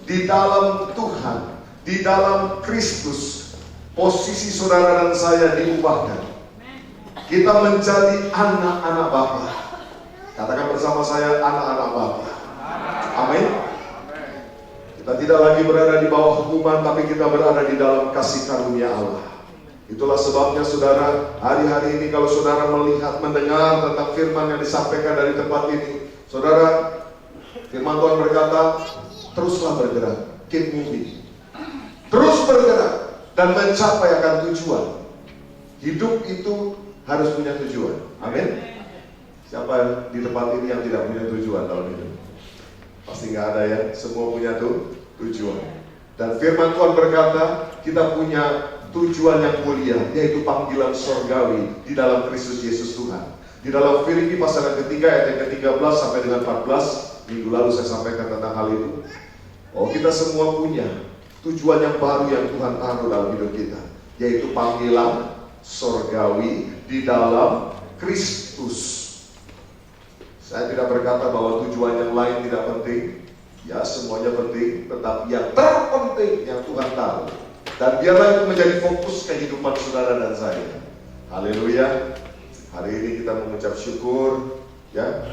di dalam Tuhan, di dalam Kristus, posisi saudara dan saya diubahkan. Kita menjadi anak-anak Bapa. Katakan bersama saya, anak-anak Bapa. Amin. Kita tidak lagi berada di bawah hukuman, tapi kita berada di dalam kasih karunia Allah. Itulah sebabnya saudara, hari-hari ini kalau saudara melihat, mendengar tentang firman yang disampaikan dari tempat ini, saudara, firman Tuhan berkata, teruslah bergerak, keep moving. Terus bergerak dan mencapai akan tujuan. Hidup itu harus punya tujuan. Amin. Siapa di tempat ini yang tidak punya tujuan dalam hidup? Pasti nggak ada ya. Semua punya tujuan. Dan firman Tuhan berkata, kita punya tujuan yang mulia, yaitu panggilan surgawi di dalam Kristus Yesus Tuhan. Di dalam Filipi pasal yang ketiga ayat yang ke-13 sampai dengan 14, minggu lalu saya sampaikan tentang hal itu. Oh, kita semua punya tujuan yang baru yang Tuhan taruh dalam hidup kita, yaitu panggilan surgawi di dalam Kristus. Saya tidak berkata bahwa tujuan yang lain tidak penting. Ya, semuanya penting, tetapi yang terpenting yang Tuhan taruh. Dan biarlah itu menjadi fokus kehidupan saudara dan saya. Haleluya. Hari ini kita mengucap syukur, ya.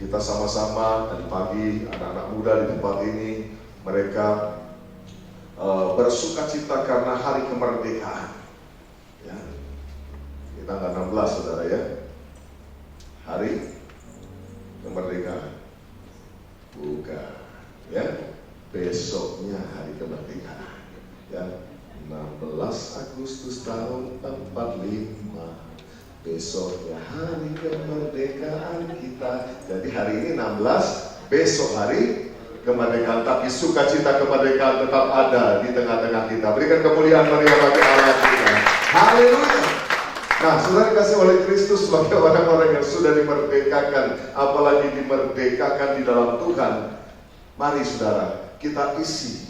Kita sama-sama tadi pagi anak-anak muda di tempat ini, mereka bersukacita karena hari kemerdekaan. Ya. Kita tanggal 16 saudara ya. Hari kemerdekaan. Bukan, ya. Besoknya hari kemerdekaan. Ya. 16 Agustus tahun 45. Besoknya hari kemerdekaan kita. Jadi hari ini 16, besok hari kemerdekaan. Tapi sukacita kemerdekaan tetap ada di tengah-tengah kita. Berikan kemuliaan meriah bagi Allah kita. Haleluya. Nah, saudara dikasih oleh Kristus sebagai orang-orang yang sudah dimerdekakan, apalagi dimerdekakan di dalam Tuhan. Mari saudara, kita isi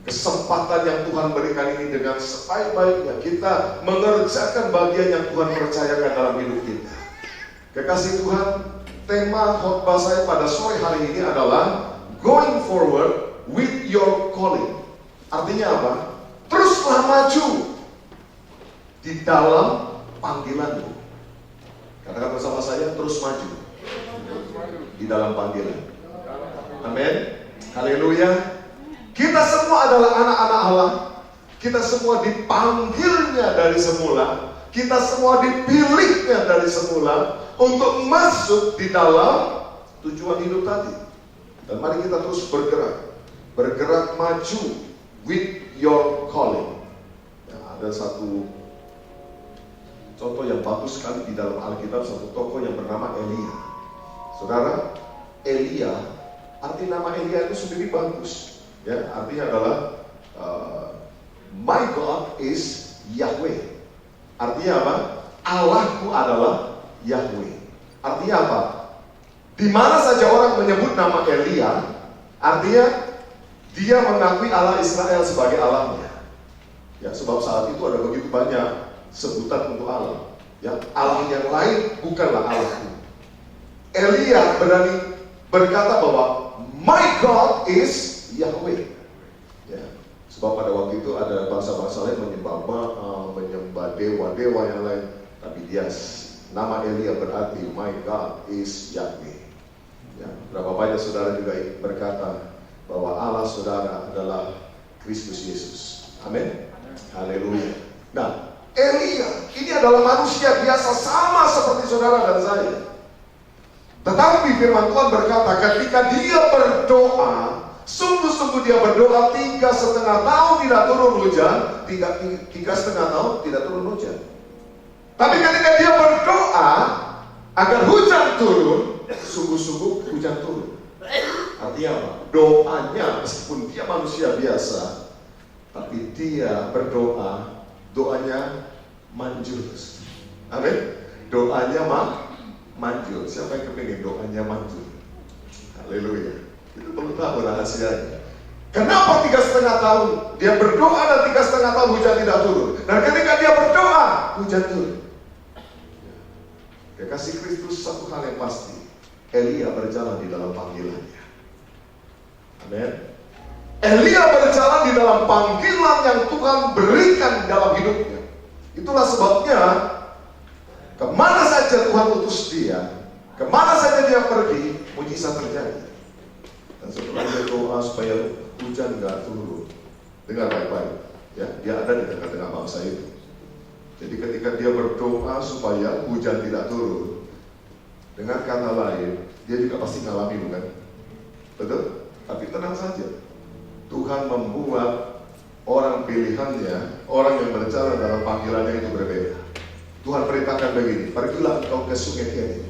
kesempatan yang Tuhan berikan ini dengan sebaik-baiknya. Kita mengerjakan bagian yang Tuhan percayakan dalam hidup kita. Kekasih Tuhan, tema khotbah saya pada sore hari ini adalah Going Forward with Your Calling. Artinya apa? Teruslah maju di dalam panggilanmu. Katakan bersama saya, terus maju di dalam panggilan. Amin. Haleluya. Kita semua adalah anak-anak Allah. Kita semua dipanggilnya dari semula. Kita semua dipilihnya dari semula untuk masuk di dalam tujuan hidup tadi. Dan mari kita terus bergerak. Bergerak maju with your calling. Ya, ada satu contoh yang bagus sekali di dalam Alkitab, satu tokoh yang bernama Elia. Saudara, Elia, arti nama Elia itu sendiri bagus. Ya, artinya adalah my God is Yahweh. Artinya apa? Allahku adalah Yahweh. Artinya apa? Di mana saja orang menyebut nama Elia, artinya dia mengakui Allah Israel sebagai Allahnya. Ya, sebab saat itu ada begitu banyak sebutan untuk Allah. Ya, Allah yang lain bukanlah Allahku. Elia berani berkata bahwa my God is Yahweh. Ya, sebab pada waktu itu ada bangsa-bangsa lain menyembah dewa-dewa yang lain, tapi dia nama Elia berarti my God is Yahweh. Ya, berapa banyak saudara juga berkata bahwa Allah saudara adalah Kristus Yesus. Amin. Haleluya. Nah, Elia ini adalah manusia biasa sama seperti saudara dan saya. Tetapi firman Tuhan berkata ketika dia berdoa, sungguh-sungguh dia berdoa 3,5 tahun tidak turun hujan, 3,5 tahun tidak turun hujan. Tapi ketika dia berdoa agar hujan turun, sungguh-sungguh hujan turun. Artinya apa? Doanya meskipun dia manusia biasa, tapi dia berdoa, doanya manjur. Amin. Doanya manjur. Siapa yang kepingin doanya manjur? Haleluya. Itu perlu tahu rahasianya. Kenapa 3,5 tahun dia berdoa dan 3,5 tahun hujan tidak turun? Dan ketika dia berdoa, hujan turun. Kekasih Kristus, satu hal yang pasti, Elia berjalan di dalam panggilannya. Amin. Elia berjalan di dalam panggilan yang Tuhan berikan dalam hidupnya. Itulah sebabnya kemana saja Tuhan utus dia, kemana saja dia pergi, mujizat terjadi. Dan setelah dia doa supaya hujan gak turun, dengar baik-baik, ya, dia ada di tengah-tengah bangsa itu. Jadi ketika dia berdoa supaya hujan tidak turun, dengan kata lain, dia juga pasti ngalami, bukan? Betul? Tapi tenang saja, Tuhan membuat orang pilihannya, orang yang berjalan dalam panggilannya itu berbeda. Tuhan perintahkan begini, pergilah engkau ke sungai Kerit.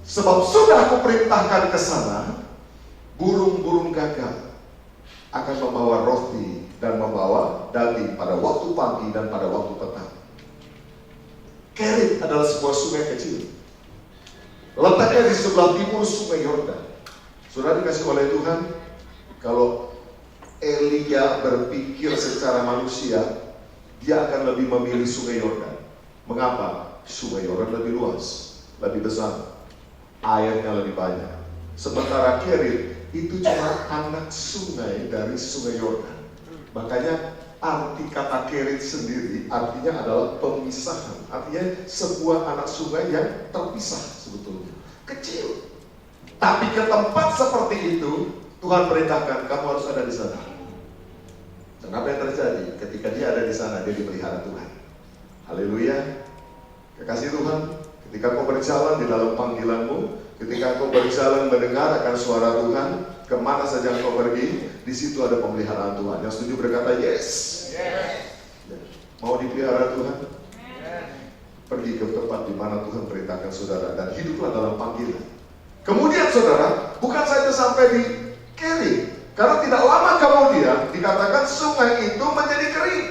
Sebab sudah aku perintahkan ke sana, burung-burung gagak akan membawa roti dan membawa daging pada waktu pagi dan pada waktu petang. Kerit adalah sebuah sungai kecil, letaknya di sebelah timur sungai Yordan. Sudah dikasih oleh Tuhan, kalau Elia berpikir secara manusia, dia akan lebih memilih sungai Yordan. Mengapa? Sungai Yordan lebih luas, lebih besar, airnya lebih banyak. Sementara Kerit itu cuma anak sungai dari sungai Yordan. Makanya arti kata Kerit sendiri artinya adalah pemisahan. Artinya sebuah anak sungai yang terpisah sebetulnya, kecil. Tapi ke tempat seperti itu Tuhan perintahkan kamu harus ada di sana. Dan apa yang terjadi? Ketika dia ada di sana, dia dipelihara Tuhan. Haleluya. Kekasih Tuhan, ketika kau berjalan di dalam panggilanmu, ketika kau berjalan mendengar akan suara Tuhan, kemana saja kau pergi, di situ ada pemeliharaan Tuhan. Yang setuju berkata yes. Mau dipelihara Tuhan? Pergi ke tempat di mana Tuhan perintahkan saudara dan hiduplah dalam panggilan. Kemudian saudara, bukan saja sampai di Kerit, karena tidak lama kemudian dikatakan sungai itu menjadi kering.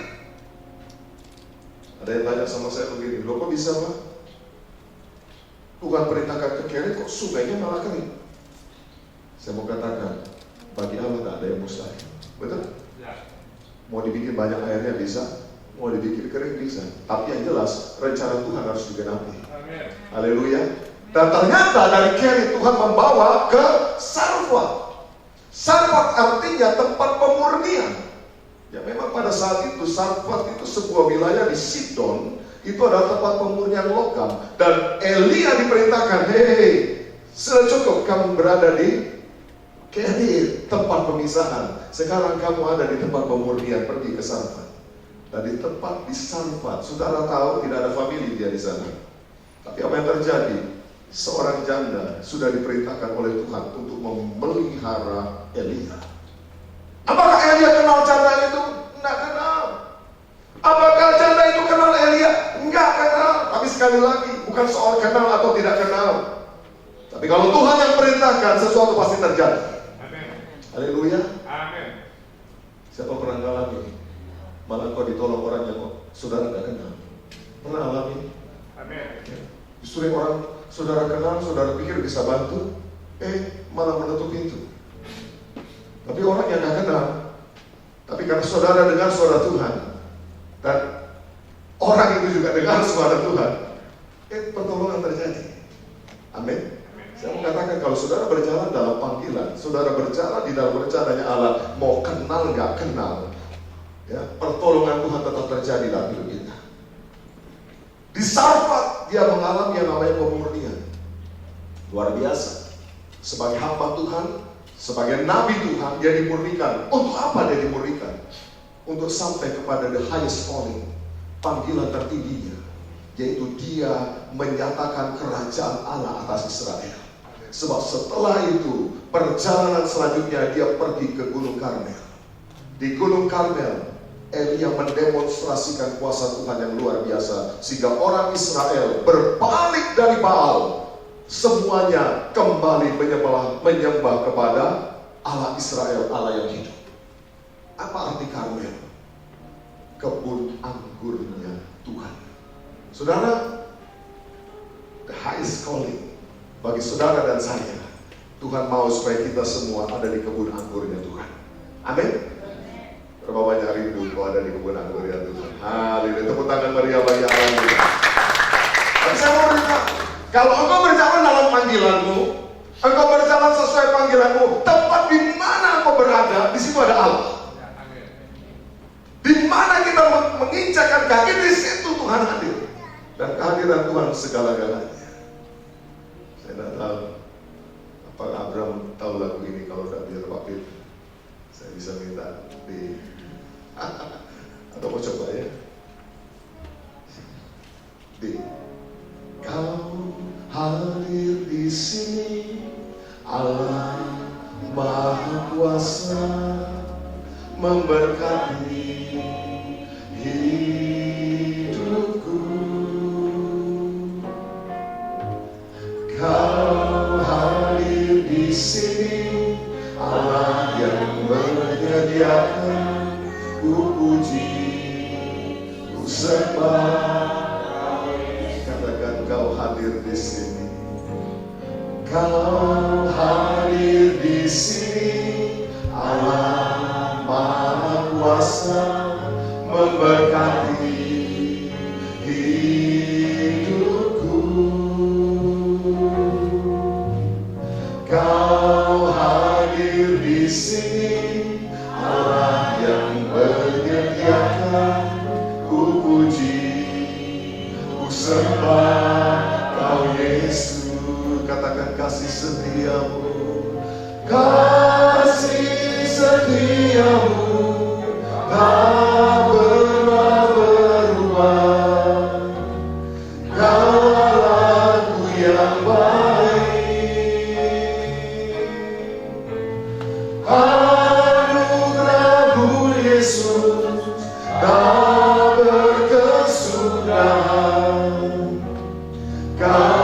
Ada yang tanya sama saya begini, loh kok bisa Pak? Tuhan perintahkan ke Kerit kok sungainya malah kering? Saya mau katakan, bagi Allah tak ada yang mustahil. Betul? Mau dibikin banyak airnya bisa, mau dibikin kering bisa. Tapi yang jelas, rencana Tuhan harus digenapi. Haleluya. Dan ternyata dari Kerit Tuhan membawa ke Sarfat. Sarfat artinya tempat pemurnian. Ya memang pada saat itu Sarfat itu sebuah wilayah di Sidon. Itu adalah tempat pemurnian logam. Dan Elia diperintahkan, hei, sudah cukup kamu berada di Kerit, tempat pemisahan. Sekarang kamu ada di tempat pemurnian, pergi ke Sarfat. Dan di tempat di Sarfat, saudara tahu tidak ada famili dia di sana. Tapi apa yang terjadi? Seorang janda sudah diperintahkan oleh Tuhan untuk memelihara Elia. Apakah Elia kenal janda itu? Tidak kenal. Apakah janda itu kenal Elia? Enggak kenal. Tapi sekali lagi, bukan soal kenal atau tidak kenal. Tapi kalau Tuhan yang perintahkan, sesuatu pasti terjadi. Amin. Haleluya. Amin. Siapa pernah ngalami? Malah kau ditolong orang yang saudara tidak kenal. Pernah alami? Amin. Justru orang saudara kenal, saudara pikir bisa bantu, malah menutup pintu. Tapi orang yang gak kenal, tapi karena saudara dengar suara Tuhan, dan orang itu juga dengar suara Tuhan, pertolongan terjadi. Amin. Saya mau katakan kalau saudara berjalan dalam panggilan, saudara berjalan di dalam rencananya Allah, mau kenal gak kenal, ya, pertolongan Tuhan tetap terjadi dalam hidup kita. Di Sarfat dia mengalami yang namanya pemurnian. Luar biasa. Sebagai hamba Tuhan, sebagai nabi Tuhan, dia dimurnikan. Untuk apa dia dimurnikan? Untuk sampai kepada the highest calling, panggilan tertingginya, yaitu dia menyatakan kerajaan Allah atas Israel. Sebab setelah itu perjalanan selanjutnya dia pergi ke Gunung Karmel. Di Gunung Karmel Elia mendemonstrasikan kuasa Tuhan yang luar biasa, sehingga orang Israel berbalik dari Baal, semuanya kembali menyembah kepada Allah Israel, Allah yang hidup. Apa arti Karmel? Kebun anggurnya Tuhan. Saudara, the highest calling bagi saudara dan saya, Tuhan mau supaya kita semua ada di kebun anggurnya Tuhan. Amin. Berapa banyak rindu kau ada di kebun anggur ya Tuhan. Haleluya. Tepuk tangan meriah bagi Allah. Tapi saya mau beritahu, kalau engkau berjalan dalam panggilanmu, engkau berjalan sesuai panggilanmu, tempat di mana engkau berada, di segala-galanya. Saya tidak tahu apakah Abraham tahu lagu ini. Kalau tidak, biar Pak Pit saya bisa minta di atau mau coba ya. Kau hadir di sini, Allah Maha Kuasa, memberkati hidupku. Kau hadir di sini, Allah yang menyediakan, ku puji, ku sembah. Katakan kau hadir di sini. Kau hadir di sini, Allah Maha Kuasa, memberkati hidupku. Kau hadir di sini, Allah yang menyediakan, ku puji, ku sembah Kau Yesus. Katakan kasih setiamu, kasih setiamu tak pernah berubah. Kau Allahku yang baik, anugerah-Mu Yesus tak berkesudahan. Kau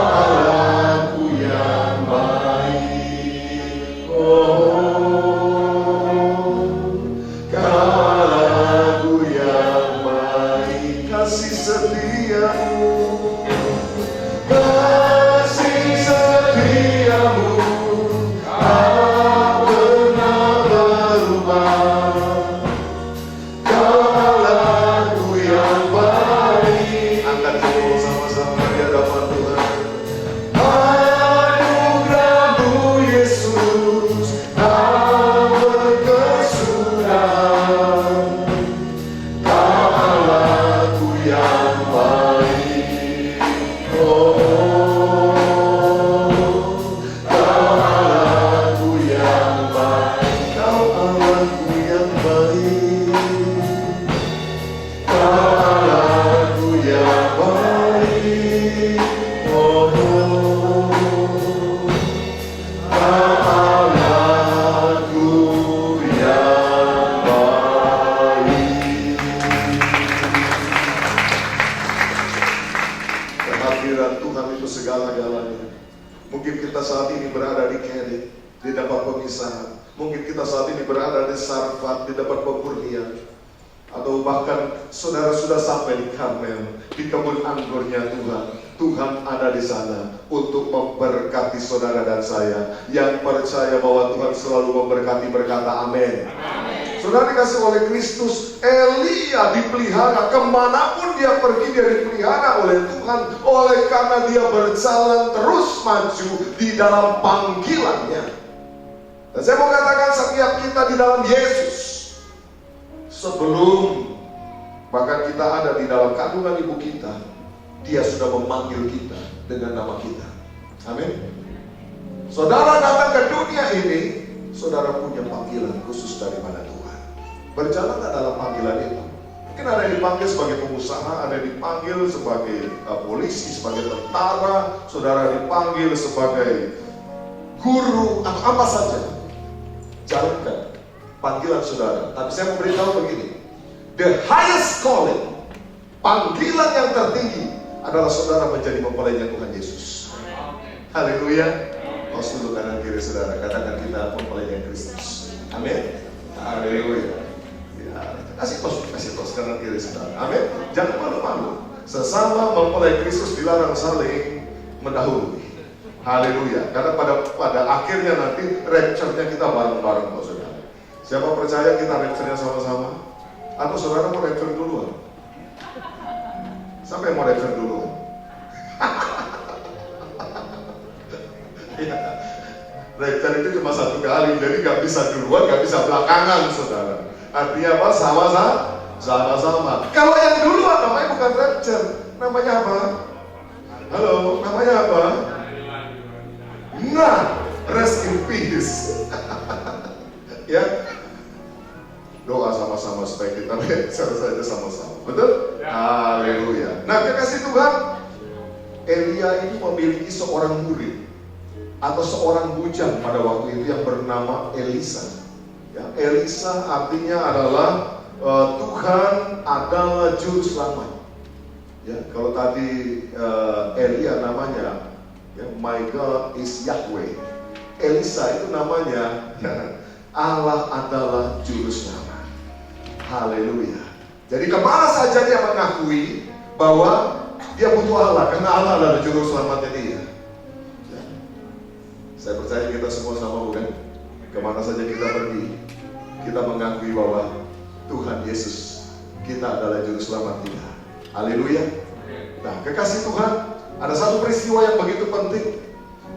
saudara dan saya yang percaya bahwa Tuhan selalu memberkati, berkata amin. Saudara dikasih oleh Kristus, Elia dipelihara, kemanapun dia pergi dia dipelihara oleh Tuhan, oleh karena dia berjalan terus maju di dalam panggilannya. Dan saya mau katakan setiap kita di dalam Yesus, sebelum bahkan kita ada di dalam kandungan ibu kita, Dia sudah memanggil kita dengan nama kita. Amin. Saudara datang ke dunia ini, saudara punya panggilan khusus daripada Tuhan. Berjalanlah dalam panggilan itu. Mungkin ada yang dipanggil sebagai pengusaha, ada yang dipanggil sebagai polisi, sebagai tentara, saudara dipanggil sebagai guru, atau apa saja. Jalankan panggilan saudara. Tapi saya mau beritahu begini, the highest calling, panggilan yang tertinggi adalah saudara menjadi mempelainya Tuhan Yesus. Haleluya. Tos dulu kanan kiri saudara, katakan kita mempelainya Kristus. Amin. Haleluya. Ya, kasih tos kanan kiri saudara. Amin. Jangan malu-malu. Sesama mempelai Kristus dilarang saling mendahului. Haleluya. Karena pada akhirnya nanti rapture-nya kita bareng-bareng, saudara. Siapa percaya kita rapture-nya sama-sama? Atau saudara mau rapture duluan? Siapa yang mau rapture duluan? Ya, rapture itu cuma satu kali, jadi gak bisa duluan, gak bisa belakangan, saudara. Artinya apa? Sama-sama. Kalau yang duluan namanya bukan rapture, namanya apa? Halo, namanya apa? Nah, rest in peace. Ya, doa sama-sama supaya kita selesai sama-sama. Betul? Haleluya. Nah, kekasih Tuhan, Elia ini memiliki seorang murid atau seorang bujang pada waktu itu yang bernama Elisa. Ya, Elisa artinya adalah Tuhan adalah juru selamat. Ya, kalau tadi Elia namanya, ya, My God is Yahweh. Elisa itu namanya Allah adalah juru selamat. Haleluya. Jadi kemana saja dia mengakui bahwa dia butuh Allah, karena Allah adalah juru selamatnya dia. Ya. Saya percaya kita semua sama, bukan? Kemana saja kita pergi, kita mengakui bahwa Tuhan Yesus, kita adalah juru selamat kita. Haleluya. Nah, kekasih Tuhan, ada satu peristiwa yang begitu penting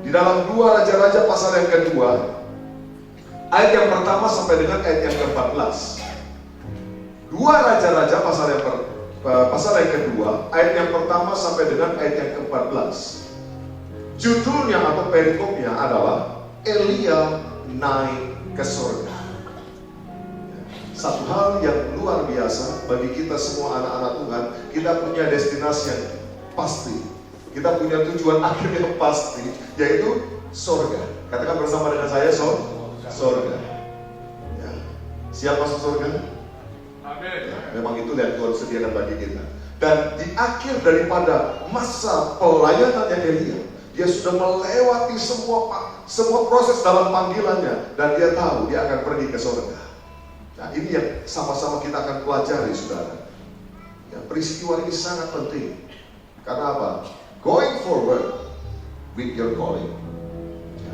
di dalam 2 Raja-Raja pasal yang kedua, ayat yang pertama sampai dengan ayat yang ke-14. 2 Raja-Raja pasal yang kedua, ayat yang pertama sampai dengan ayat yang ke-14. Judulnya atau perikopnya adalah Elia naik ke surga. Satu hal yang luar biasa bagi kita semua anak-anak Tuhan, kita punya destinasi yang pasti, kita punya tujuan akhir yang pasti, yaitu surga. Katakan bersama dengan saya, surga. Ya. Siap masuk surga? Amin. Ya, memang itu yang Tuhan sediakan bagi kita. Dan di akhir daripada masa pelayanannya Elia, dia sudah melewati semua proses dalam panggilannya, dan dia tahu dia akan pergi ke surga. Nah, ini yang sama-sama kita akan pelajari, saudara. Ya, peristiwa ini sangat penting. Karena apa? Going forward with your calling. Ya,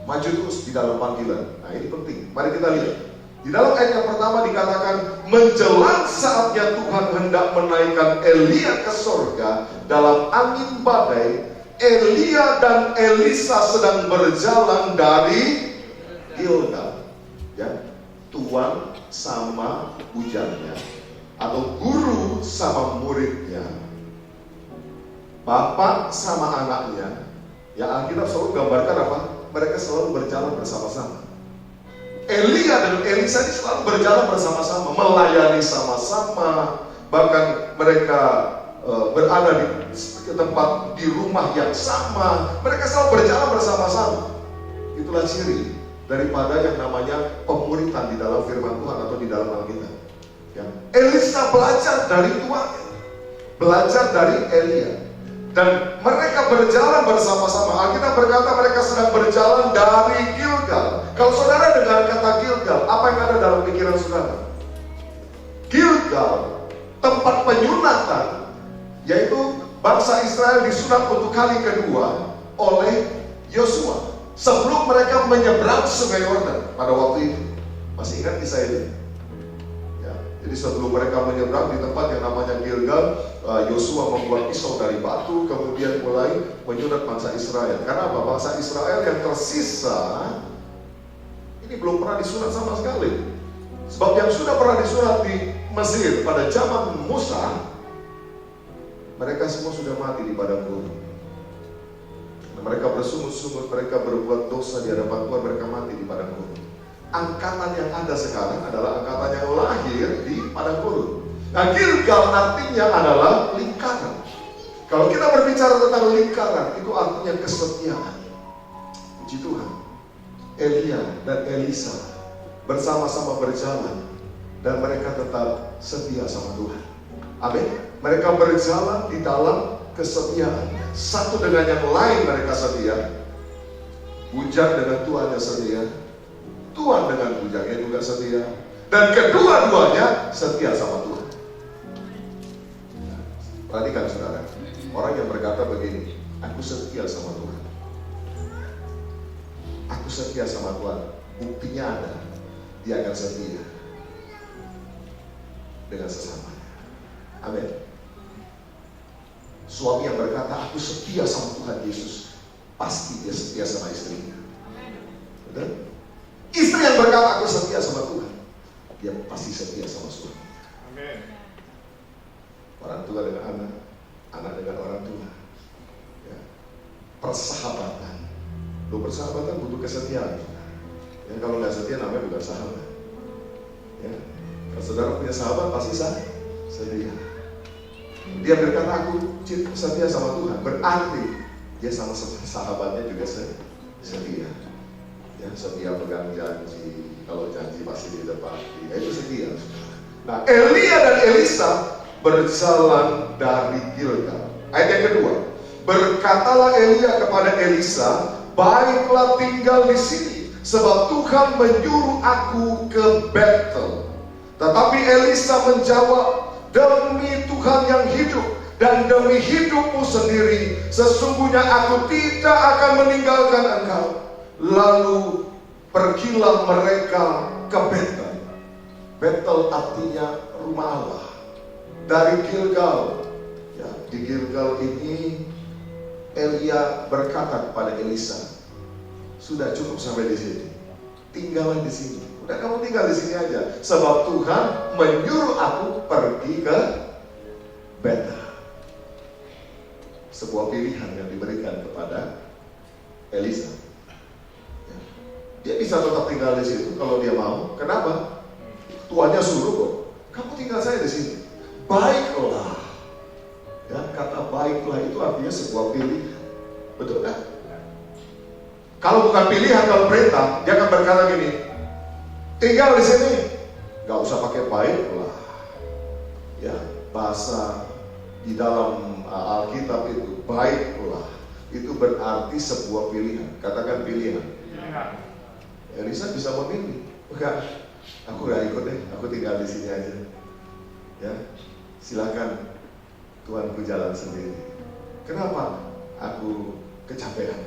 maju terus di dalam panggilan. Nah, ini penting. Mari kita lihat. Di dalam ayat yang pertama dikatakan, menjelang saatnya Tuhan hendak menaikkan Elia ke surga, dalam angin badai, Elia dan Elisa sedang berjalan dari Gilgal. Ya, tuan sama bujangnya, atau guru sama muridnya, bapak sama anaknya. Ya, Alkitab selalu gambarkan apa? Mereka selalu berjalan bersama-sama. Elia dan Elisa ini selalu berjalan bersama-sama, melayani sama-sama. Bahkan mereka berada di tempat, di rumah yang sama. Mereka selalu berjalan bersama-sama. Itulah ciri daripada yang namanya pemuritan di dalam firman Tuhan atau di dalam Alkitab. Ya. Elisa belajar dari tuannya, belajar dari Elia, dan mereka berjalan bersama-sama. Alkitab berkata mereka sedang berjalan dari Gilgal. Kalau saudara dengar kata Gilgal, apa yang ada dalam pikiran saudara? Gilgal, tempat penyunatan, yaitu bangsa Israel disunat untuk kali kedua oleh Yosua. Sebelum mereka menyeberang Sungai Yordan pada waktu itu. Masih ingat kisah itu? Ya, jadi sebelum mereka menyeberang di tempat yang namanya Gilgal, Yosua membuat pisau dari batu, kemudian mulai menyunat bangsa Israel. Karena apa? Bangsa Israel yang tersisa ini belum pernah disunat sama sekali. Sebab yang sudah pernah disunat di Mesir pada zaman Musa, mereka semua sudah mati di padang gurun. Mereka bersungut-sungut, mereka berbuat dosa di hadapan Tuhan, mereka mati di padang gurun. Angkatan yang ada sekarang adalah angkatan yang lahir di padang gurun. Nah, Gilgal artinya adalah lingkaran. Kalau kita berbicara tentang lingkaran, itu artinya kesetiaan. Puji Tuhan, Elia dan Elisa bersama-sama berjalan, dan mereka tetap setia sama Tuhan. Amin. Mereka berjalan di dalam kesetiaan. Satu dengan yang lain mereka setia. Bujang dengan tuannya setia, tuan dengan bujangnya juga setia, dan kedua-duanya setia sama Tuhan. Perhatikan saudara, orang yang berkata begini, aku setia sama Tuhan, aku setia sama Tuhan, buktinya ada, dia akan setia dengan sesamanya. Amin. Suami yang berkata, aku setia sama Tuhan Yesus, pasti dia setia sama istrinya. Betul? Istri yang berkata, aku setia sama Tuhan, dia pasti setia sama suami. Amin. Orang tua dengan anak, anak dengan orang tua. Ya. persahabatan. Loh, persahabatan butuh kesetiaan. Ya, kalau nggak setia namanya bukan sahabat. Ya, kalau saudara punya sahabat pasti setia. Dia berkata aku setia sama Tuhan, berarti dia sama sahabatnya juga setia. Ya, setia pegang janji. Kalau janji pasti ditepati. Itu setia. Nah, Elia dan Elisa berjalan dari Gilgal. Ayat yang kedua, berkatalah Elia kepada Elisa, baiklah tinggal di sini, sebab Tuhan menyuruh aku ke Betel. Tetapi Elisa menjawab, demi Tuhan yang hidup dan demi hidupmu sendiri, sesungguhnya aku tidak akan meninggalkan engkau. Lalu pergilah mereka ke Betel. Betel artinya rumah Allah. Dari Gilgal, ya, di Gilgal ini Elia berkata kepada Elisa, sudah cukup sampai di sini, tinggallah di sini. Udah, kamu tinggal di sini aja, sebab Tuhan menyuruh aku pergi ke Betel. Sebuah pilihan yang diberikan kepada Elisa. Ya. Dia bisa tetap tinggal di situ kalau dia mau. Kenapa? Tuannya suruh kok. Kamu tinggal saya di sini. Baiklah. Ya, kata baiklah itu artinya sebuah pilihan. Betul kan? Kalau bukan pilihan, kalau perintah, dia akan berkata gini, tinggal di sini. Gak usah pakai baiklah. Ya, bahasa di dalam Alkitab itu baiklah. Itu berarti sebuah pilihan. Katakan pilihan. Elisa bisa memilih. Enggak, aku gak ikut deh. Aku tinggal di sini aja. Ya, silakan Tuanku jalan sendiri. Kenapa? Aku kecapean.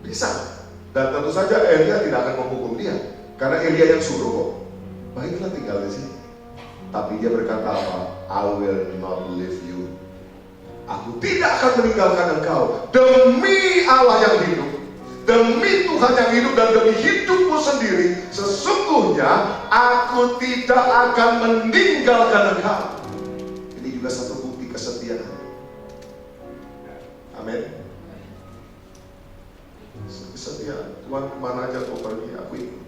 Bisa. Dan tentu saja Elia tidak akan menghukum dia, karena Elia yang suruh kok. Baiklah tinggal di sini. Tapi dia berkata apa? I will not leave you. Aku tidak akan meninggalkan engkau. Demi Allah yang hidup, demi Tuhan yang hidup dan demi hidupmu sendiri, sesungguhnya aku tidak akan meninggalkan engkau. Ini juga satu bukti kesetiaan. Amin. Kesetiaan. Tuhan, kemana aja kau pergi, aku ikut.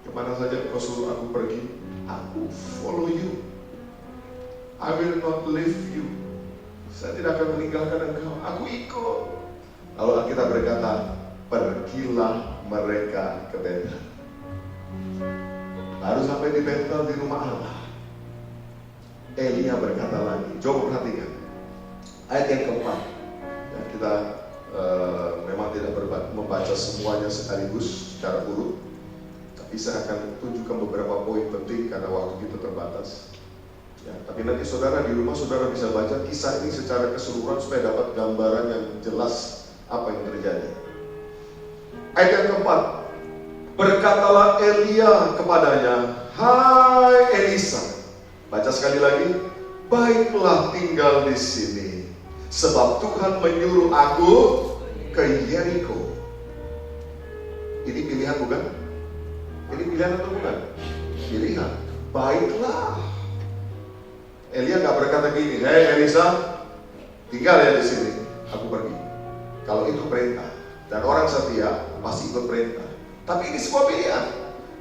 Kemana saja kau suruh aku pergi, aku follow you. I will not leave you. Saya tidak akan meninggalkan engkau. Aku ikut. Lalu kita berkata, pergilah mereka ke Betel. Baru sampai di Betel, di rumah Allah, Elia berkata lagi. Coba perhatikan ayat yang keempat. Ya, kita memang tidak membaca semuanya sekaligus secara urut, tapi saya akan tunjukkan beberapa poin penting karena waktu kita terbatas. Ya, tapi nanti saudara di rumah saudara bisa baca kisah ini secara keseluruhan supaya dapat gambaran yang jelas apa yang terjadi. Ayat yang keempat, berkatalah Elia kepadanya, hai Elisa. Baca sekali lagi, baiklah tinggal di sini, sebab Tuhan menyuruh aku ke Yeriko. Ini pilihan bukan? Ini pilihan atau bukan? Pilihan. Baiklah. Elia nggak berkata gini, hei Elisa, tinggal ya di sini, aku pergi. Kalau itu perintah, dan orang setia pasti ikut perintah. Tapi ini sebuah pilihan.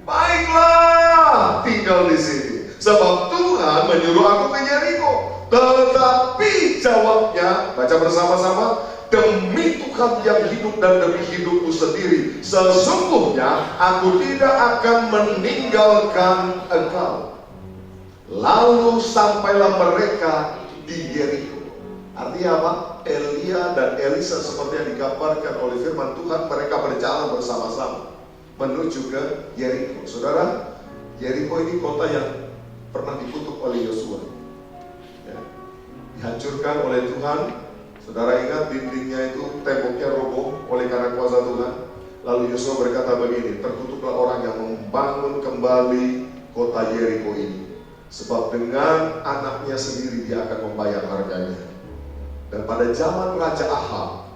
Baiklah, tinggal di sini, sebab Tuhan menyuruh aku ke Yeriko. Tetapi jawabnya, baca bersama-sama, demi Tuhan yang hidup dan demi hidupku sendiri, sesungguhnya aku tidak akan meninggalkan engkau. Lalu sampailah mereka di Yeriko. Artinya apa? Elia dan Elisa seperti yang digambarkan oleh firman Tuhan, mereka berjalan bersama-sama menuju ke Yeriko. Saudara, Yeriko ini kota yang pernah dikutuk oleh Yosua, ya, dihancurkan oleh Tuhan. Saudara ingat dindingnya itu, temboknya roboh oleh karena kuasa Tuhan. Lalu Yosua berkata begini, terkutuklah orang yang membangun kembali kota Yeriko ini, sebab dengan anaknya sendiri dia akan membayar harganya. Dan pada zaman Raja Ahab,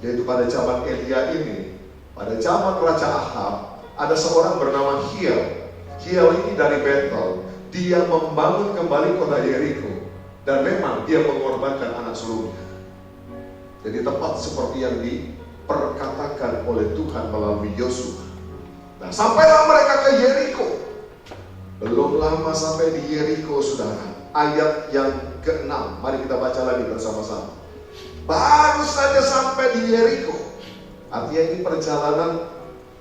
yaitu pada zaman Elia ini, pada zaman Raja Ahab, ada seorang bernama Hiel. Hiel ini dari Betel. Dia membangun kembali kota Yeriko, dan memang dia mengorbankan anak sulungnya. Jadi tepat seperti yang diperkatakan oleh Tuhan melalui Yosua. Nah, sampailah mereka ke Yeriko. Belum lama sampai di Yeriko, saudara. Ayat yang ke-6, mari kita baca lagi bersama-sama. Baru saja sampai di Yeriko. Artinya ini perjalanan,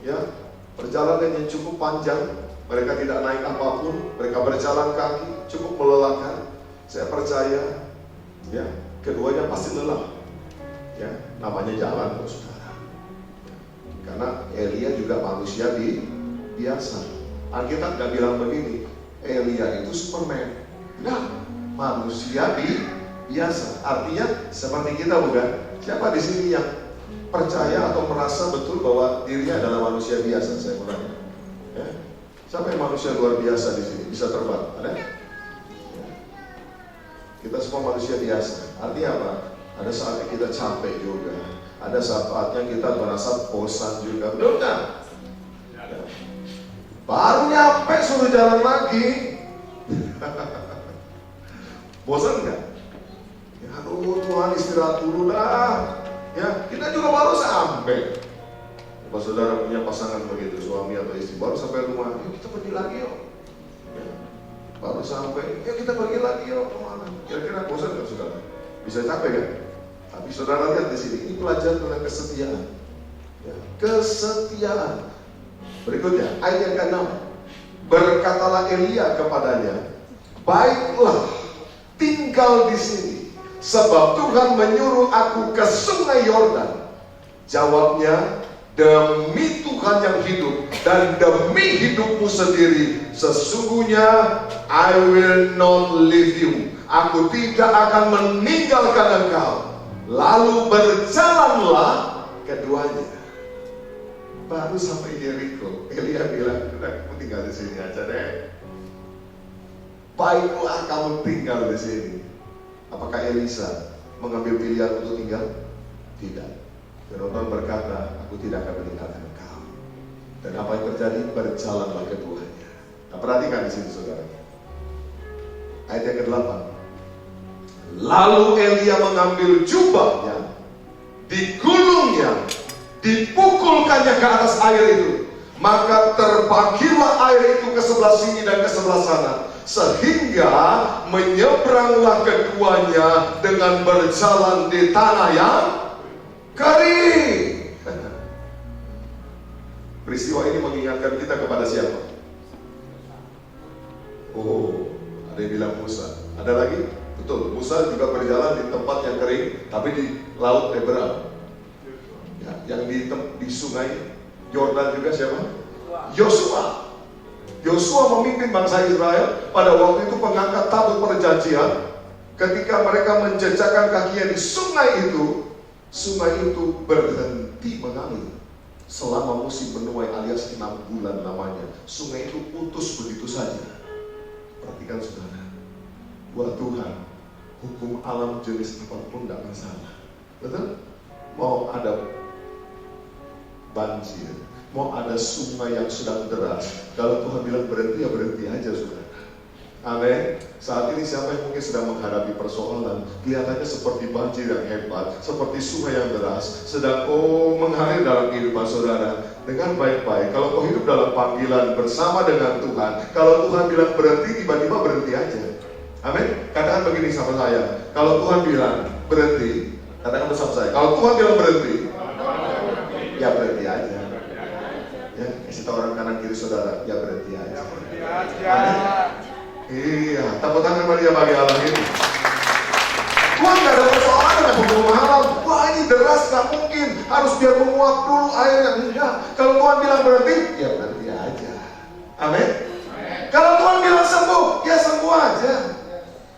ya, perjalanan yang cukup panjang. Mereka tidak naik apapun, mereka berjalan kaki, cukup melelahkan. Saya percaya, ya, keduanya pasti lelah. Ya, namanya jalan, saudara. Ya, karena Elia juga manusia biasa. Alkitab nggak bilang begini, Elia itu Superman. Nah, manusia biasa. Artinya seperti kita, bukan? Siapa di sini yang percaya atau merasa betul bahwa dirinya adalah manusia biasa? Saya mau tanya. Ya. Siapa yang manusia luar biasa di sini? Bisa terbang? Ada? Ya. Kita semua manusia biasa. Artinya apa? Ada saatnya kita capek juga. Ada saatnya kita merasa bosan juga. Betul nggak? Ya. Baru nyampe suruh jalan lagi. Bosan nggak? Ya, aduh Tuhan istirahat dulu dah. Ya, kita juga baru sampai. Kalau saudara punya pasangan begitu, suami atau istri, baru sampai rumah, yuk kita pergi lagi yuk. Ya, baru sampai, yuk kita pergi lagi yuk kemana? Kira-kira bosan nggak saudara? Bisa capek kan? Tapi saudara lihat di sini, ini pelajaran tentang kesetiaan. Ya, kesetiaan. Berikutnya, ayat yang ke-6. Berkatalah Elia kepadanya, baiklah, tinggal di sini, sebab Tuhan menyuruh aku ke sungai Yordan. Jawabnya, demi Tuhan yang hidup dan demi hidupmu sendiri, sesungguhnya I will not leave you. Aku tidak akan meninggalkan engkau. Lalu berjalanlah keduanya. Baru sampai Yeriko, Elia bilang, udah kamu tinggal di sini aja deh. Baiklah kamu tinggal di sini. Apakah Elisa mengambil pilihan untuk tinggal? Tidak. Firman berkata, aku tidak akan meninggalkan engkau. Dan apa yang terjadi? Berjalanlah keduanya. Nah, perhatikan di sini, saudara. Ayat yang ke-8. Lalu Elia mengambil jubahnya, digulungnya, dipukulkannya ke atas air itu. Maka terbagilah air itu ke sebelah sini dan ke sebelah sana, sehingga menyeberanglah keduanya dengan berjalan di tanah yang kering. Peristiwa ini mengingatkan kita kepada siapa? Oh, ada yang bilang Musa. Ada lagi? Betul, Musa juga berjalan di tempat yang kering, tapi di laut Eberau. Ya, yang di sungai Yordan juga siapa? Yosua. Yosua memimpin bangsa Israel pada waktu itu mengangkat tabut perjanjian. Ketika mereka menjejakkan kakinya di sungai itu berhenti mengalir selama musim menuai alias 6 bulan lamanya. Sungai itu putus begitu saja. Perhatikan saudara, buat Tuhan hukum alam jenis apapun tidak masalah. Betul? Mau ada banjir, mau ada sungai yang sedang deras, kalau Tuhan bilang berhenti, ya berhenti aja saudara. Amin. Saat ini siapa yang mungkin sedang menghadapi persoalan, kelihatannya seperti banjir yang hebat, seperti sungai yang deras, sedang mengalir dalam kehidupan saudara. Dengar baik-baik, kalau kau hidup dalam panggilan bersama dengan Tuhan, kalau Tuhan bilang berhenti, tiba-tiba berhenti aja. Amin. Katakan begini sama saya, kalau Tuhan bilang berhenti, katakan bersama saya, kalau Tuhan bilang berhenti, ya berhenti aja. Ya, kasih tahu orang kanan kiri saudara, ya berhenti aja. Amin. Iya, tepuk tangan bagi Allah ini. Tuhan gak ada persoalan dengan hukum halal. Wah ini deras, gak mungkin, harus biar menguap dulu airnya. Enggak, kalau Tuhan bilang berhenti, ya berhenti aja. Amin. Kalau Tuhan bilang sembuh, ya sembuh aja.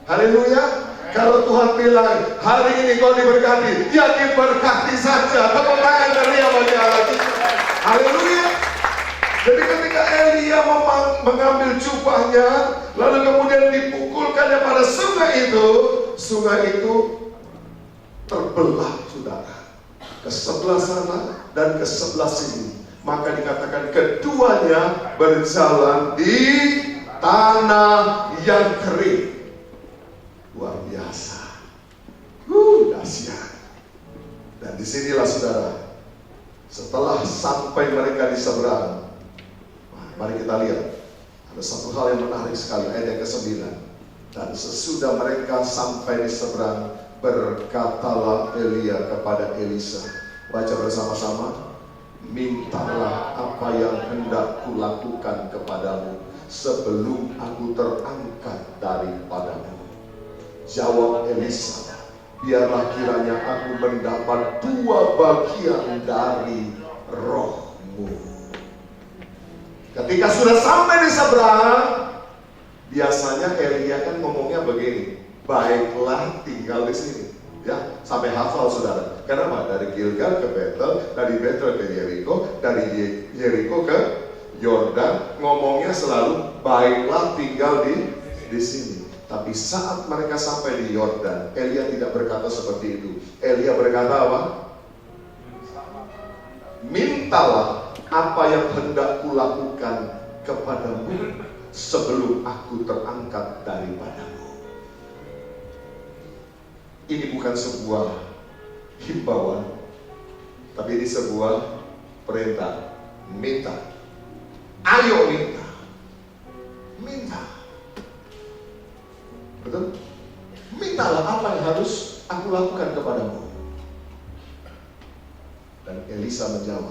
Haleluya. Kalau Tuhan bilang hari ini kau diberkati, ya diberkati saja. Tepuk tangan bagi Allah. Haleluya. Jadi ketika Elia mengambil jubahnya, lalu kemudian dipukulkannya pada sungai itu terbelah saudara, ke sebelah sana dan ke sebelah sini. Maka dikatakan keduanya berjalan di tanah yang kering. Luar biasa, dahsyat. Dan disinilah saudara, setelah sampai mereka di seberang, mari kita lihat, ada satu hal yang menarik sekali, ayat yang ke-9. Dan sesudah mereka sampai di seberang, berkatalah Elia kepada Elisa. Baca bersama-sama. Mintalah apa yang hendak kulakukan kepadamu sebelum aku terangkat daripadamu. Jawab Elisa, biarlah kiranya aku mendapat 2 bagian dari rohmu. Ketika sudah sampai di seberang, biasanya Elia kan ngomongnya begini, baiklah tinggal di sini. Ya, sampai hafal saudara. Kenapa? Dari Gilgal ke Betel, dari Betel ke Yeriko, dari Yeriko ke Yordan, ngomongnya selalu baiklah tinggal di sini. Tapi saat mereka sampai di Yordan, Elia tidak berkata seperti itu. Elia berkata apa? Mintalah apa yang hendak kulakukan kepadamu sebelum aku terangkat daripadamu. Ini bukan sebuah himbauan, tapi ini sebuah perintah. Minta. Ayo minta. Minta. Betul? Mintalah apa yang harus aku lakukan kepadamu. Dan Elisa menjawab,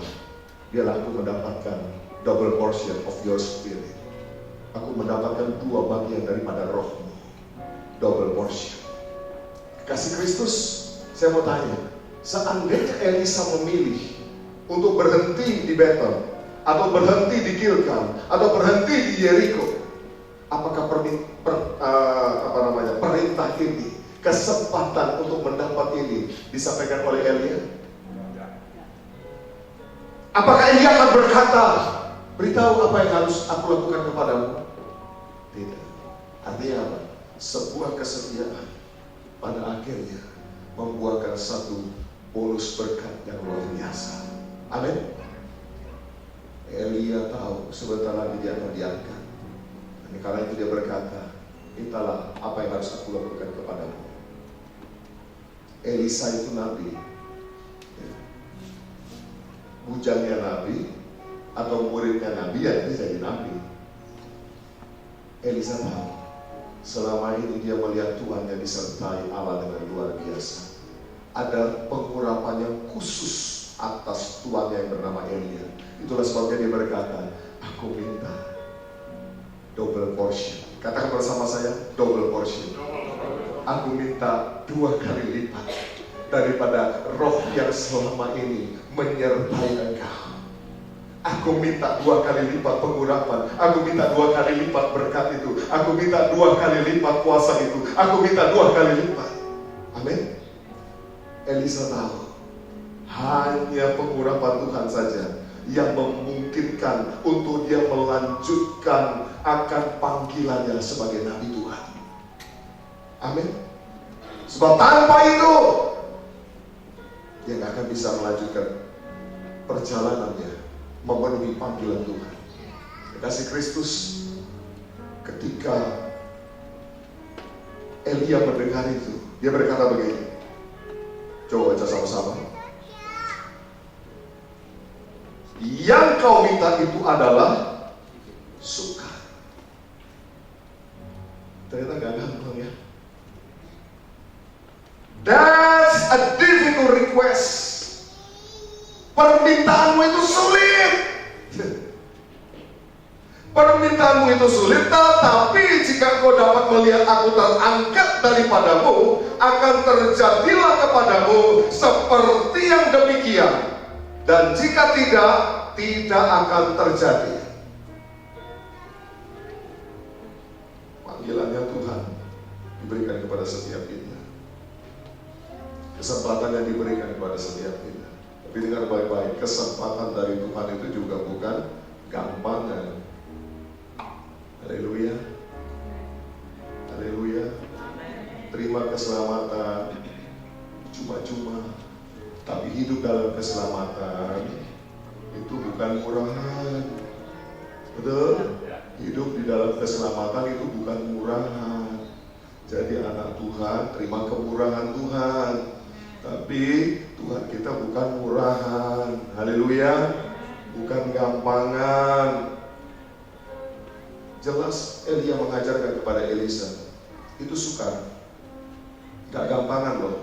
biarlah aku mendapatkan double portion of your spirit. Aku mendapatkan 2 bagian daripada rohmu. Double portion. Kasih Kristus, saya mau tanya, seandainya Elisa memilih untuk berhenti di Betel, atau berhenti di Gilgal, atau berhenti di Yeriko, apakah perintah ini, kesempatan untuk mendapat ini disampaikan oleh Elia? Apakah Elia akan berkata, beritahu apa yang harus aku lakukan kepadamu? Tidak. Artinya apa? Sebuah kesetiaan pada akhirnya membuahkan satu bonus berkat yang luar biasa. Amin. Elia tahu sebentar lagi dia akan diangkat. Dan karena itu dia berkata, mintalah apa yang harus aku lakukan kepadamu. Elisa itu nabi, bujangnya nabi atau muridnya nabi, ya dia jadi nabi. Elisa tahu selama ini dia melihat Tuhan yang disertai Allah dengan luar biasa. Ada pengurapan yang khusus atas Tuhan yang bernama Elia. Itulah sebabnya dia berkata, aku minta double portion. Katakan bersama saya, double portion. Aku minta 2 kali lipat daripada roh yang selama ini menyertai engkau. Aku minta 2 kali lipat pengurapan. Aku minta 2 kali lipat berkat itu. Aku minta 2 kali lipat kuasa itu. Aku minta 2 kali lipat. Amin. Elisa tahu hanya pengurapan Tuhan saja yang memungkinkan untuk dia melanjutkan akan panggilannya sebagai nabi Tuhan. Amin. Sebab tanpa itu dia gak akan bisa melanjutkan perjalanannya memenuhi panggilan Tuhan. Kasih Kristus, ketika Elia mendengar itu, dia berkata begini. Coba baca sama-sama. Yang kau minta itu adalah suka. Ternyata gak gampang ya. That's a difficult request. Permintaanmu itu sulit. Permintaanmu itu sulit, tetapi jika kau dapat melihat aku terangkat daripadamu, akan terjadilah kepadamu seperti yang demikian. Dan jika tidak akan terjadi. Panggilannya Tuhan diberikan kepada setiap kita. Kesempatan yang diberikan kepada setiap kita. Tapi dengar baik-baik, kesempatan dari Tuhan itu juga bukan gampangan. Haleluya. Haleluya. Terima keselamatan cuma-cuma. Tapi hidup dalam keselamatan itu bukan murahan. Betul? Hidup di dalam keselamatan itu bukan murahan. Jadi anak Tuhan, terima kemurahan Tuhan. Tapi Tuhan kita bukan murahan. Haleluya. Bukan gampangan. Jelas Elia mengajarkan kepada Elisa, itu sukar, gak gampangan loh.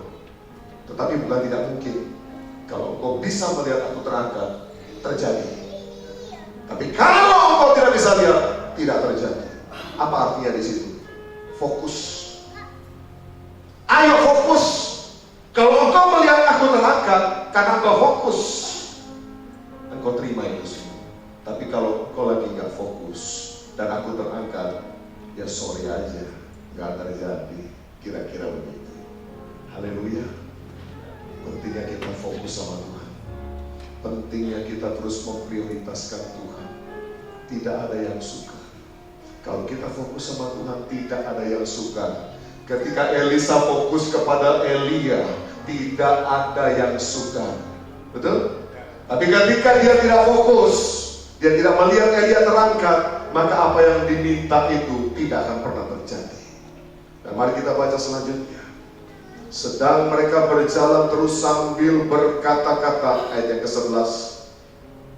Tetapi bukan tidak mungkin. Kalau engkau bisa melihat aku terangkat, terjadi. Tapi kalau engkau tidak bisa lihat, tidak terjadi. Apa artinya di situ? Fokus. Ayo fokus. Kalau engkau melihat aku terangkat, karena engkau fokus, engkau terima itu semua. Tapi kalau engkau lagi gak fokus dan aku terangkat, ya sorry aja, gak terjadi. Kira-kira begitu. Haleluya. Pentingnya kita fokus sama Tuhan. Pentingnya kita terus memprioritaskan Tuhan. Tidak ada yang suka. Kalau kita fokus sama Tuhan, tidak ada yang suka. Ketika Elisa fokus kepada Elia, tidak ada yang suka. Betul? Tapi ketika dia tidak fokus, dia tidak melihat Elia terangkat, maka apa yang diminta itu tidak akan pernah terjadi. Nah, mari kita baca selanjutnya. Sedang mereka berjalan terus sambil berkata-kata, ayat yang ke-11.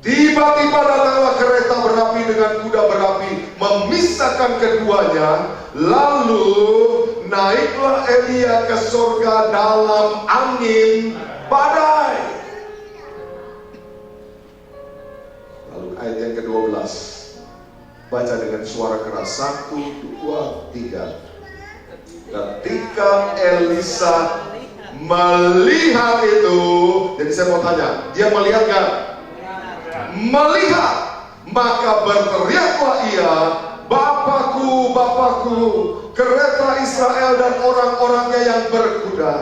Tiba-tiba datanglah kereta berapi dengan kuda berapi, memisahkan keduanya. Lalu naiklah Elia ke surga dalam angin badai. Lalu ayat yang ke-12. Baca dengan suara keras. 1, 2, 3. Ketika Elisa melihat itu, jadi saya mau tanya, dia melihat gak? Melihat. Maka berteriaklah ia, Bapakku, Bapakku, kereta Israel dan orang-orangnya yang berkuda.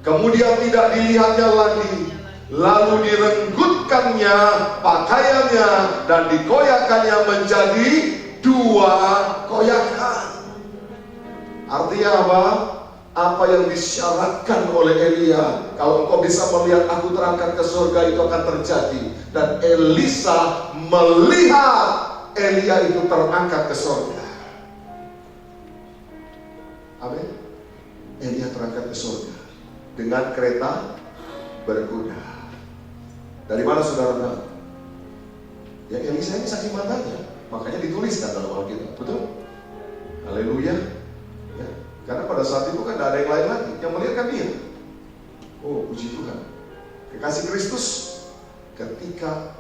Kemudian tidak dilihatnya lagi. Lalu direnggutkannya pakaiannya dan dikoyakannya menjadi 2 koyakan. Artinya apa? Apa yang disyaratkan oleh Elia, kalau engkau bisa melihat aku terangkat ke surga, itu akan terjadi. Dan Elisa melihat Elia itu terangkat ke surga. Amin. Elia terangkat ke surga dengan kereta berkuda. Dari mana saudara tahu? Ya Elisa ini saksi matanya, makanya dituliskan dalam Alkitab. Betul? Haleluya. Ya, karena pada saat itu kan tidak ada yang lain lagi yang melihat kan dia. Oh, puji Tuhan. Kekasih Kristus, ketika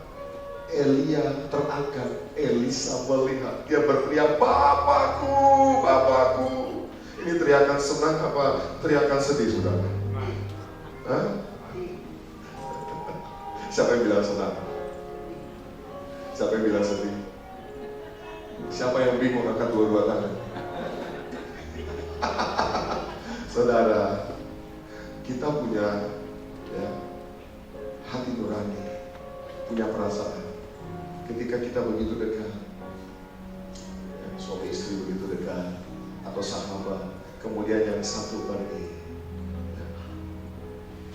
Elia terangkat, Elisa melihat, dia berteriak, Bapakku, Bapakku. Ini teriakan senang apa teriakan sedih, saudara? Hah? Siapa yang bilang senang? Siapa yang bilang sedih? Siapa yang bingung angkat dua-dua tangan? Saudara, kita punya hati nurani, punya perasaan. Ketika kita begitu dekat, suami istri begitu dekat, atau sahabat, kemudian yang satu pergi,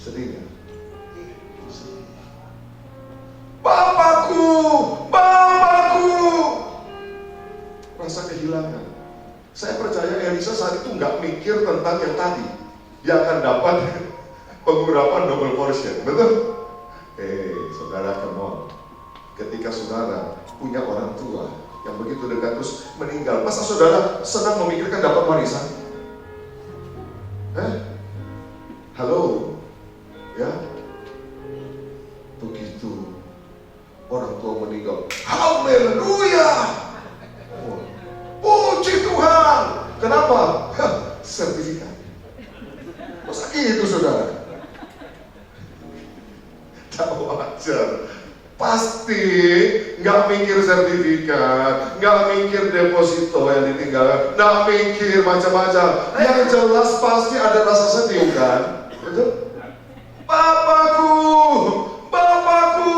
sedih nggak? Sedih. Bapakku, Bapakku, rasa kehilangan. Saya percaya Elisa saat itu nggak mikir tentang yang tadi. Dia akan dapat pengurapan double portion, betul? Saudara, come on. Ketika saudara punya orang tua yang begitu dekat terus meninggal, masa saudara senang memikirkan dapat warisan? Halo? Ya? Begitu orang tua meninggal, haleluya! Puji Tuhan. Kenapa? Sertifikat. Masa gitu saudara? Tak wajar. Pasti nggak mikir sertifikat, nggak mikir deposito yang ditinggalkan, nggak mikir macam-macam. Yang jelas pasti ada rasa sedih kan? Betul? Bapakku, Bapakku,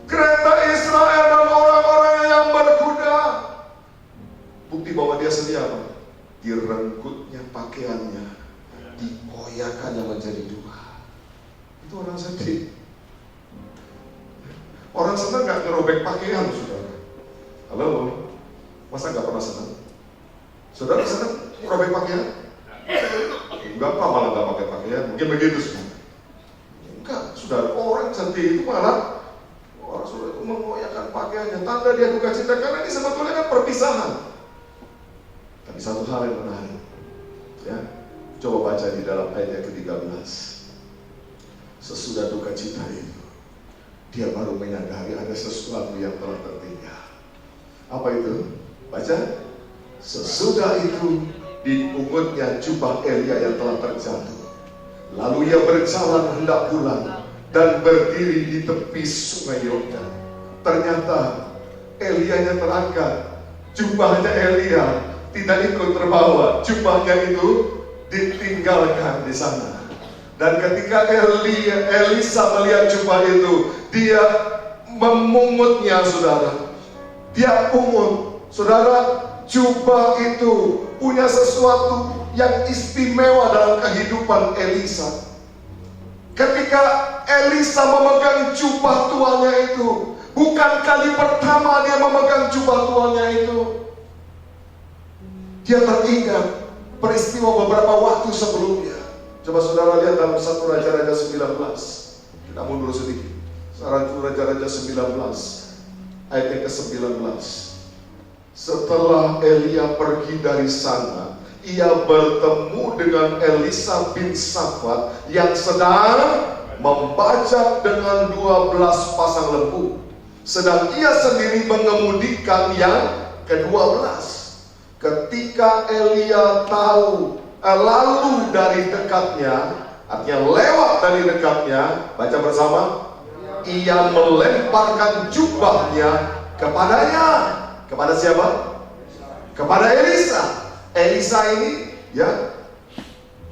kereta Israel dan orang-orang yang berkuda. Bukti bahwa dia sedih apa? Direnggutnya pakaiannya, dikoyakannya menjadi 2. Itu orang sedih. Orang senang gak ngerobek pakaian, saudara? Halo? Masa gak pernah senang? Saudara senang ngerobek pakaian? enggak Pak, malah nggak pakai pakaian. Mungkin begitu saudara. Enggak, saudara, orang sedih itu malah orang saudara itu mengoyakkan pakaiannya, tanda dia duka cita, karena ini sebetulnya kan perpisahan. Tapi satu hal yang menarik, ya, coba baca di dalam ayat yang ke-13. Sesudah duka cita itu, dia baru menyadari ada sesuatu yang telah tertinggal. Apa itu? Baca. Sesudah itu dipungutnya jubah Elia yang telah terjatuh. Lalu ia berjalan hendak pulang dan berdiri di tepi sungai Yordan. Ternyata Elia yang terangkat, jubahnya Elia tidak ikut terbawa, jubahnya itu ditinggalkan di sana. Dan ketika Elisa melihat jubah itu, dia memungutnya, saudara. Dia pungut, saudara. Jubah itu punya sesuatu yang istimewa dalam kehidupan Elisa. Ketika Elisa memegang jubah tuannya itu, bukan kali pertama dia memegang jubah tuannya itu. Dia teringat peristiwa beberapa waktu sebelumnya. Coba saudara lihat dalam 1 Raja-Raja 19. Kita mundur sedikit. 1 Raja-Raja 19 ayat yang ke-19. Setelah Elia pergi dari sana, ia bertemu dengan Elisa bin Safat yang sedang membajak dengan 12 pasang lembu, sedang ia sendiri mengemudikan yang ke-12. Ketika Elia tahu lalu dari dekatnya, artinya lewat dari dekatnya, baca bersama, ia melemparkan jubahnya kepadanya. Kepada siapa? Kepada Elisa. Elisa ini, ya,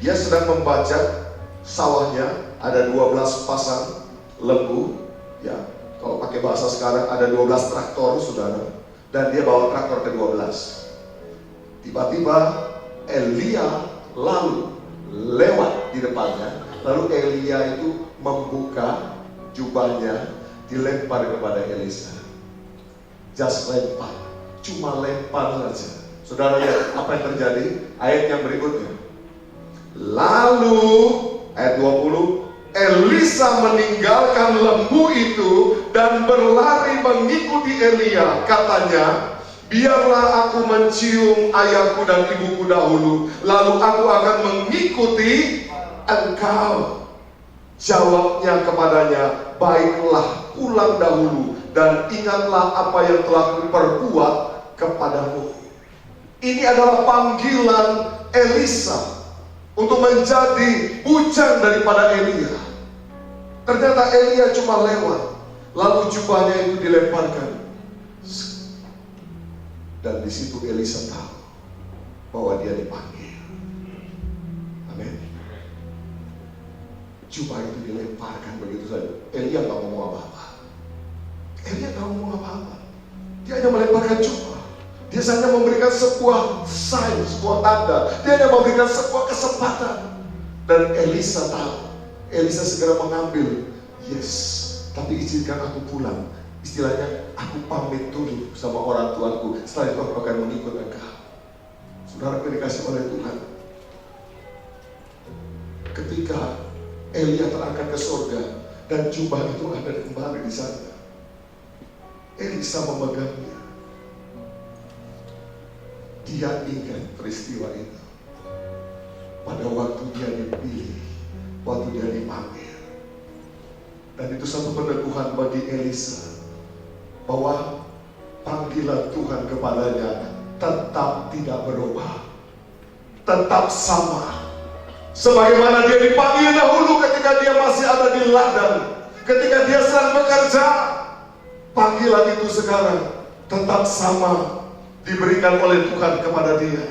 dia sedang membajak sawahnya, ada 12 pasang lembu, ya. Kalau pakai bahasa sekarang ada 12 traktor, saudara, dan dia bawa traktor ke-12. Tiba-tiba Elia lalu lewat di depannya, lalu Elia itu membuka jubahnya, dilempar kepada Elisa. Just lempar, cuma lempar saja. Saudara lihat apa yang terjadi? Ayat yang berikutnya. Lalu ayat 20, Elisa meninggalkan lembu itu dan berlari mengikuti Elia. Katanya, biarlah aku mencium ayahku dan ibuku dahulu, lalu aku akan mengikuti engkau. Jawabnya kepadanya, baiklah, pulang dahulu dan ingatlah apa yang telah kuperbuat kepadamu. Ini adalah panggilan Elisa untuk menjadi bujang daripada Elia. Ternyata Elia cuma lewat, lalu jubahnya itu dilemparkan. Dan di situ Elisa tahu bahwa dia dipanggil. Amin. Jubah itu dilemparkan begitu saja. Elia nggak ngomong apa-apa. Elia nggak ngomong apa-apa. Dia hanya melemparkan jubah. Dia hanya memberikan sebuah sign, sebuah tanda. Dia hanya memberikan sebuah kesempatan. Dan Elisa tahu. Elisa segera mengambil. Yes, tapi izinkan aku pulang. Istilahnya, aku pamit dulu sama orang tuaku. Setelah itu aku akan mengikut engkau. Saudara dikasih oleh Tuhan. Ketika Elia terangkat ke surga dan jubah itu ada kembali di sana, Elisa memegangnya. Dia ingat peristiwa itu pada waktu dia dipilih, waktu dia dipanggil. Dan itu satu peneguhan bagi Elisa bahwa panggilan Tuhan kepadanya tetap tidak berubah, tetap sama. Sebagaimana dia dipanggil dahulu ketika dia masih ada di ladang, ketika dia sedang bekerja, panggilan itu sekarang tetap sama diberikan oleh Tuhan kepada dia.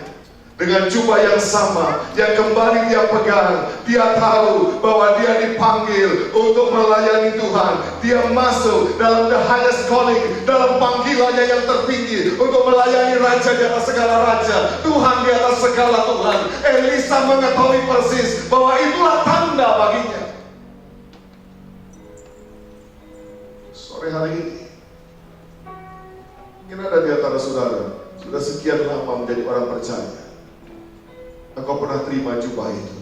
Dengan jubah yang sama yang kembali dia pegang, dia tahu bahwa dia dipanggil untuk melayani Tuhan. Dia masuk dalam the highest calling, dalam panggilannya yang tertinggi untuk melayani Raja di atas segala raja, Tuhan di atas segala Tuhan. Elisa mengetahui persis bahwa itulah tanda baginya. Sore hari ini mungkin ada di antara saudara sudah sekian lama menjadi orang percaya. Engkau pernah terima jubah itu.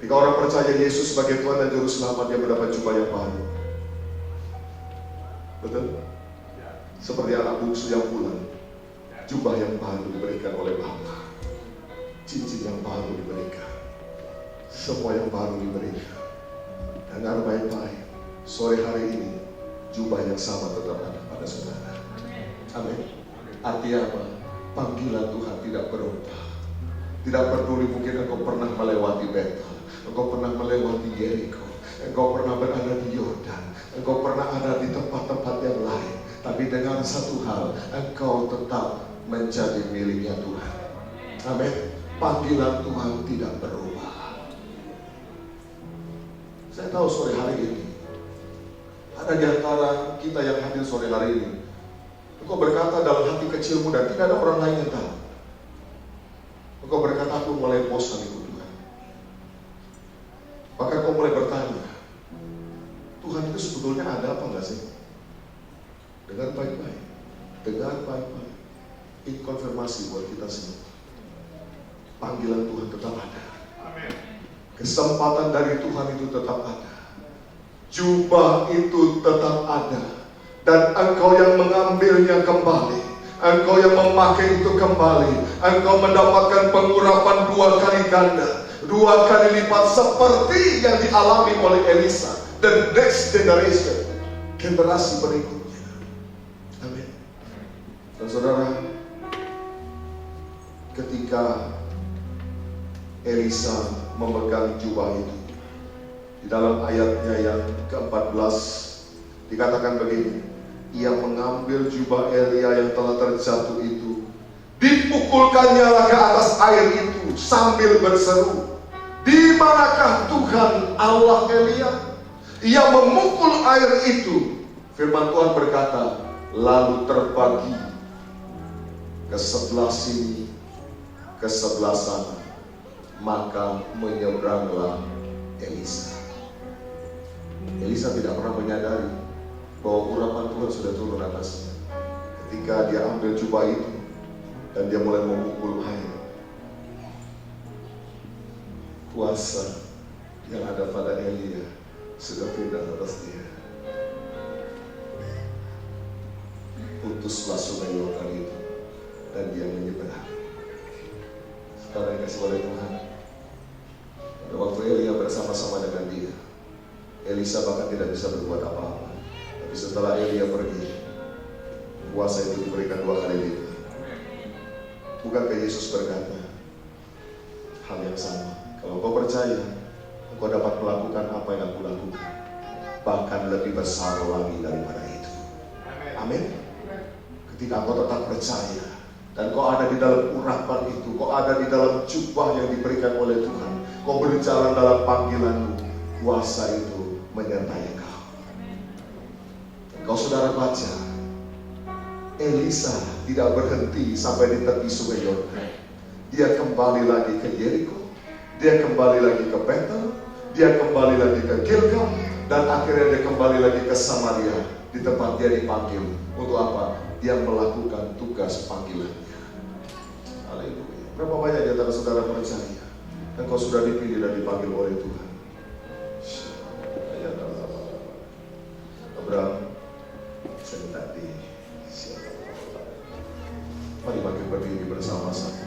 Ketika orang percaya Yesus sebagai Tuhan dan Juru Selamat, dia mendapat jubah yang baru. Betul? Seperti anak bungsu yang pulang, jubah yang baru diberikan oleh Bapa, cincin yang baru diberikan, semua yang baru diberikan. Dengar baik-baik, sore hari ini jubah yang sama tetap ada pada saudara. Amin. Artinya apa? Panggilan Tuhan tidak berubah. Tidak peduli mungkin engkau pernah melewati Betel, engkau pernah melewati Jericho, engkau pernah berada di Yordan, engkau pernah ada di tempat-tempat yang lain. Tapi dengan satu hal, engkau tetap menjadi miliknya Tuhan. Amin. Panggilan Tuhan tidak berubah. Saya tahu sore hari ini ada di antara kita yang hadir sore hari ini, engkau berkata dalam hati kecilmu dan tidak ada orang lain yang tahu. Engkau berkata, aku mulai bosan ikut Tuhan. Bahkan kau mulai bertanya, Tuhan itu sebetulnya ada apa enggak sih? Dengar baik-baik. Dengar baik-baik. Ini konfirmasi buat kita semua. Panggilan Tuhan tetap ada. Kesempatan dari Tuhan itu tetap ada. Jubah itu tetap ada. Dan engkau yang mengambilnya kembali, engkau yang memakai itu kembali, engkau mendapatkan pengurapan 2 kali ganda, 2 kali lipat seperti yang dialami oleh Elisa. The next generation, generasi berikutnya. Amin. Dan saudara, ketika Elisa memegang jubah itu, di dalam ayatnya yang ke-14 dikatakan begini, ia mengambil jubah Elia yang telah terjatuh itu, dipukulkannya ke atas air itu sambil berseru, di manakah Tuhan Allah Elia? Ia memukul air itu. Firman Tuhan berkata, lalu terbagi ke sebelah sini, ke sebelah sana, maka menyeberanglah Elisa. Elisa tidak pernah menyadari bahwa urapan Tuhan sudah turun atasnya. Ketika dia ambil jubah itu dan dia mulai memukul air, kuasa yang ada pada Elia sudah pindah atas dia. Putuslah sungai Yordan itu dan dia menyeberang. Sekarang yang kasih oleh Tuhan, pada waktu Elia bersama-sama dengan dia, Elisa bahkan tidak bisa berbuat apa-apa. Tapi setelah Elia pergi, kuasa itu diberikan 2 kali lipat. Bukankah Yesus berkata hal yang sama? Kalau kau percaya, engkau dapat melakukan apa yang aku lakukan, bahkan lebih besar lagi daripada itu. Amin. Ketika engkau tetap percaya dan kau ada di dalam urapan itu, kau ada di dalam jubah yang diberikan oleh Tuhan, kau berjalan dalam panggilanmu, kuasa itu menyertai kau. Kau saudara baca, Elisa tidak berhenti sampai di tepi sungai Yordan. Dia kembali lagi ke Jericho, dia kembali lagi ke Betel, dia kembali lagi ke Gilgal, dan akhirnya dia kembali lagi ke Samaria, di tempat dia dipanggil. Untuk apa? Dia melakukan tugas panggilannya. Haleluya. Berapa banyak di antara saudara percaya engkau sudah dipilih dan dipanggil oleh Tuhan? Abraham sendiri. Mari makin berdiri bersama-sama.